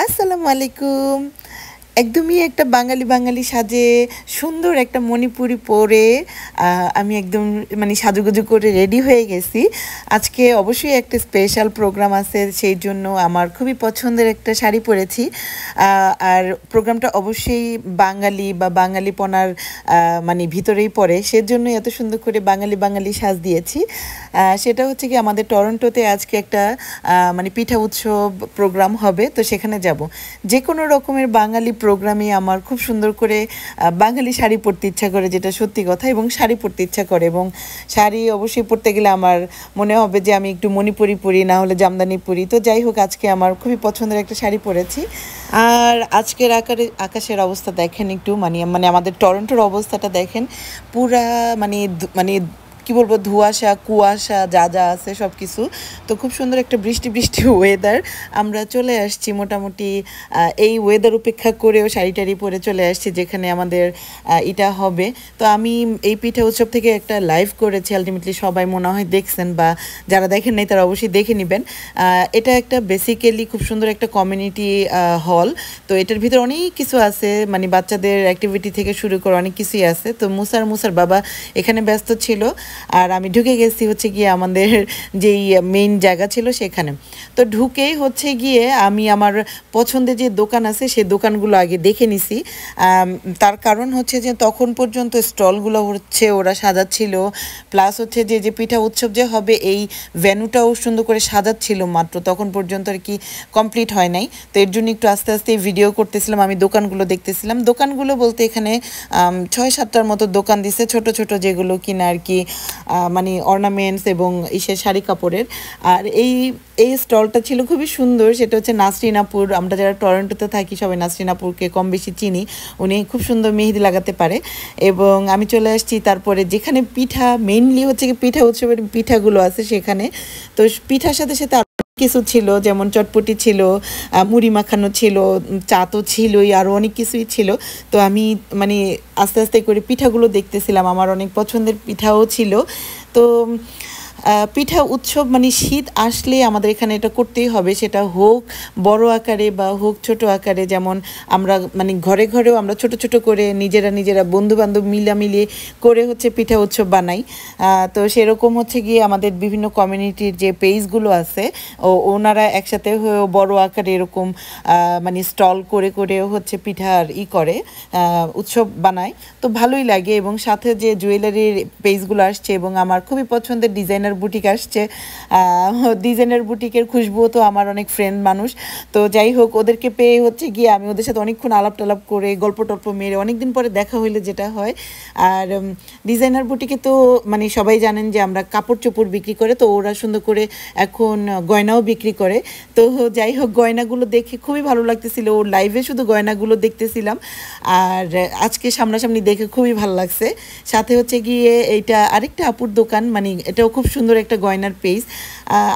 আসসালামু আলাইকুম। একদমই একটা বাঙালি, বাঙালি সাজে সুন্দর একটা মণিপুরি পরে আমি একদম মানে সাজুগুজু করে রেডি হয়ে গেছি। আজকে অবশ্যই একটা স্পেশাল প্রোগ্রাম আছে, সেই জন্য আমার খুবই পছন্দের একটা শাড়ি পরেছি। আর প্রোগ্রামটা অবশ্যই বাঙালি বা বাঙালিপনার মানে ভিতরেই পড়ে, সেজন্যই এত সুন্দর করে বাঙালি, বাঙালি সাজ দিয়েছি। সেটা হচ্ছে কি, আমাদের টরন্টোতে আজকে একটা মানে পিঠা উৎসব প্রোগ্রাম হবে, তো সেখানে যাব। যে কোনো রকমের বাঙালি প্রোগ্রামে আমার খুব সুন্দর করে বাঙালি শাড়ি পরতে ইচ্ছা করে, যেটা সত্যি কথা, এবং শাড়ি পরতে ইচ্ছা করে। এবং শাড়ি অবশ্যই পরতে গেলে আমার মনে হবে যে আমি একটু মণিপুরি পরি, না হলে জামদানি পরি। তো যাই হোক, আজকে আমার খুবই পছন্দের একটা শাড়ি পরেছি। আর আজকের আকাশের অবস্থা দেখেন একটু, মানে মানে আমাদের টরন্টোর অবস্থাটা দেখেন, পুরা মানে মানে কি বলবো, ধোঁয়াশা কুয়াশা যা যা আছে সব কিছু। তো খুব সুন্দর একটা বৃষ্টি বৃষ্টি ওয়েদার। আমরা চলে আসছি মোটামুটি এই ওয়েদার উপেক্ষা করেও শাড়ি টাড়ি পরে চলে আসছি যেখানে আমাদের এটা হবে। তো আমি এই পিঠা উৎসব থেকে একটা লাইভ করেছি, আলটিমেটলি সবাই মনে হয় দেখছেন, বা যারা দেখেন নাই তারা অবশ্যই দেখে নেবেন। এটা একটা বেসিক্যালি খুব সুন্দর একটা কমিউনিটি হল। তো এটার ভিতরে অনেক কিছু আছে, মানে বাচ্চাদের অ্যাক্টিভিটি থেকে শুরু করে অনেক কিছুই আছে। তো মুসার বাবা এখানে ব্যস্ত ছিল, আর আমি ঢুকে গেছি হচ্ছে গিয়ে আমাদের যেই মেইন জায়গা ছিল সেখানে। তো ঢুকেই হচ্ছে গিয়ে আমি আমার পছন্দের যে দোকান আছে সেই দোকানগুলো আগে দেখে নিছি। তার কারণ হচ্ছে যে তখন পর্যন্ত স্টলগুলো হচ্ছে ওরা সাজাচ্ছিল, প্লাস হচ্ছে যে যে পিঠা উৎসব যে হবে এই ভেন্যুটাও সুন্দর করে সাজাচ্ছিল, মাত্র তখন পর্যন্ত আর কি কমপ্লিট হয় নাই। তো এর জন্য একটু আস্তে আস্তে ভিডিও করতেছিলাম, আমি দোকানগুলো দেখতেছিলাম। দোকানগুলো বলতে এখানে 6-7টার মতো দোকান দিছে, ছোট ছোট যেগুলো কিনা আর কি মানে অর্নামেন্টস এবং ইসের শাড়ি কাপড়ের। আর এই এই স্টলটা ছিল খুবই সুন্দর, সেটা হচ্ছে নাসরিন আপুর। আমরা যারা টরন্টোতে থাকি সবাই নাসরিন আপুরকে কম বেশি চিনি, উনি খুব সুন্দর মেহেদি লাগাতে পারে। এবং আমি চলে আসছি তারপরে যেখানে পিঠা, মেইনলি হচ্ছে কি পিঠা উৎসবের পিঠাগুলো আছে সেখানে। তো পিঠার সাথে সাথে কিছু ছিল, যেমন চটপটি ছিল, মুড়ি মাখানো ছিল, চা তো ছিলই, আরও অনেক কিছুই ছিল। তো আমি মানে আস্তে আস্তে করে পিঠাগুলো দেখতেছিলাম, আমার অনেক পছন্দের পিঠাও ছিল। তো পিঠা উৎসব মানে শীত আসলে আমাদের এখানে এটা করতেই হবে, সেটা হোক বড় আকারে বা হোক ছোট আকারে। যেমন আমরা মানে ঘরে ঘরেও আমরা ছোট ছোট করে নিজেরা বন্ধুবান্ধব মিলিয়ে করে হচ্ছে পিঠা উৎসব বানাই। তো সেরকম হচ্ছে গিয়ে আমাদের বিভিন্ন কমিউনিটির যে পেজগুলো আছে ওনারা একসাথে হয়ে বড় আকারে এরকম মানে স্টল করে করে হচ্ছে পিঠার করে উৎসব বানায়। তো ভালোই লাগে। এবং সাথে যে জুয়েলারির পেজগুলো আসছে, এবং আমার খুবই পছন্দের ডিজাইনার বুটিক আসছে। ডিজাইনার বুটিকের খুশবু তো আমার অনেক ফ্রেন্ড মানুষ। তো যাই হোক, ওদেরকে পেয়ে হচ্ছে গিয়ে আমি ওদের সাথে অনেকক্ষণ আলাপ টালাপ করে গল্প টল্প মেরে অনেকদিন পরে দেখা হইলে যেটা হয়। আর ডিজাইনার বুটিকে তো মানে সবাই জানেন যে আমরা কাপড় চোপড় বিক্রি করে, তো ওরা সুন্দর করে এখন গয়নাও বিক্রি করে। তো যাই হোক, গয়নাগুলো দেখে খুবই ভালো লাগতেছিল, ওর লাইভে শুধু গয়নাগুলো দেখতেছিলাম, আর আজকে সামনাসামনি দেখে খুবই ভালো লাগছে। সাথে হচ্ছে গিয়ে এইটা আরেকটা আপুর দোকান, মানে এটাও খুব সুন্দর একটা গয়নার পেজ।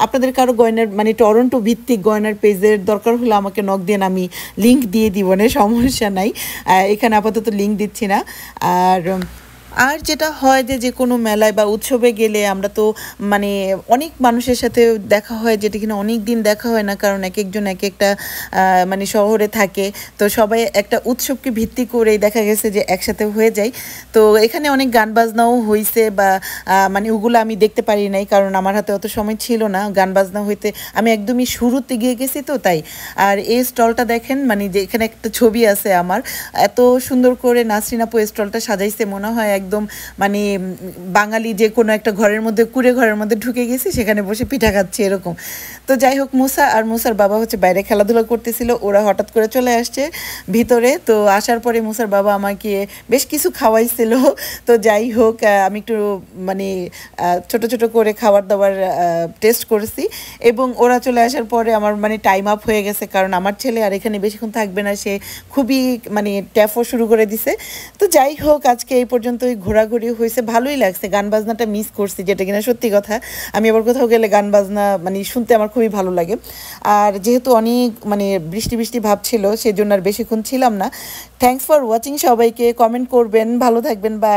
আপনাদের কারো গয়নার মানে টরন্টো ভিত্তিক গয়নার পেজের দরকার হলে আমাকে নক দেন, আমি লিঙ্ক দিয়ে দিব, না সমস্যা নাই। এখানে আপাতত লিঙ্ক দিচ্ছি না। আর যেটা হয় যে যে কোনো মেলায় বা উৎসবে গেলে আমরা তো মানে অনেক মানুষের সাথে দেখা হয়, যেটা কিনা অনেক দিন দেখা হয় না, কারণ এক একজন এক একটা মানে শহরে থাকে। তো সবাই একটা উৎসবকে ভিত্তি করেই দেখা গেছে যে একসাথে হয়ে যায়। তো এখানে অনেক গান বাজনাও হয়েছে, বা মানে ওগুলো আমি দেখতে পারি নাই, কারণ আমার হাতে অত সময় ছিল না গান বাজনা হইতে। আমি একদমই শুরুতে গিয়ে গেছি, তো তাই। আর এই স্টলটা দেখেন, মানে যে এখানে একটা ছবি আছে আমার, এত সুন্দর করে নাসরিন আপু স্টলটা সাজাইছে, মনে হয় একদম মানে বাঙালি যে কোনো একটা ঘরের মধ্যে কুড়ে ঘরের মধ্যে ঢুকে গেছি, সেখানে বসে পিঠা খাচ্ছি এরকম। তো যাই হোক, মুসার বাবা হচ্ছে বাইরে খেলাধুলা করতেছিল, ওরা হঠাৎ করে চলে আসছে ভিতরে। তো আসার পরে মুসার বাবা আমাকে বেশ কিছু খাওয়াইছিল। তো যাই হোক, আমি একটু মানে ছোট ছোট করে খাবার দাবার টেস্ট করেছি। এবং ওরা চলে আসার পরে আমার মানে টাইম আপ হয়ে গেছে, কারণ আমার ছেলে আর এখানে বেশিক্ষণ থাকবে না, সে খুবই মানে ট্যাফও শুরু করে দিছে। তো যাই হোক, আজকে এই পর্যন্তই ঘোরাঘুরি হয়েছে, ভালোই লাগছে। গান বাজনাটা মিস করছি, যেটা কিনা সত্যি কথা। আমি আবার কোথাও গেলে গান বাজনা মানে শুনতে আমার খুবই ভালো লাগে। আর যেহেতু অনেক মানে বৃষ্টি বৃষ্টি ভাব ছিল, সেজন্য আর বেশিক্ষণ ছিলাম না। থ্যাঙ্কস ফর ওয়াচিং, সবাইকে কমেন্ট করবেন, ভালো থাকবেন, বা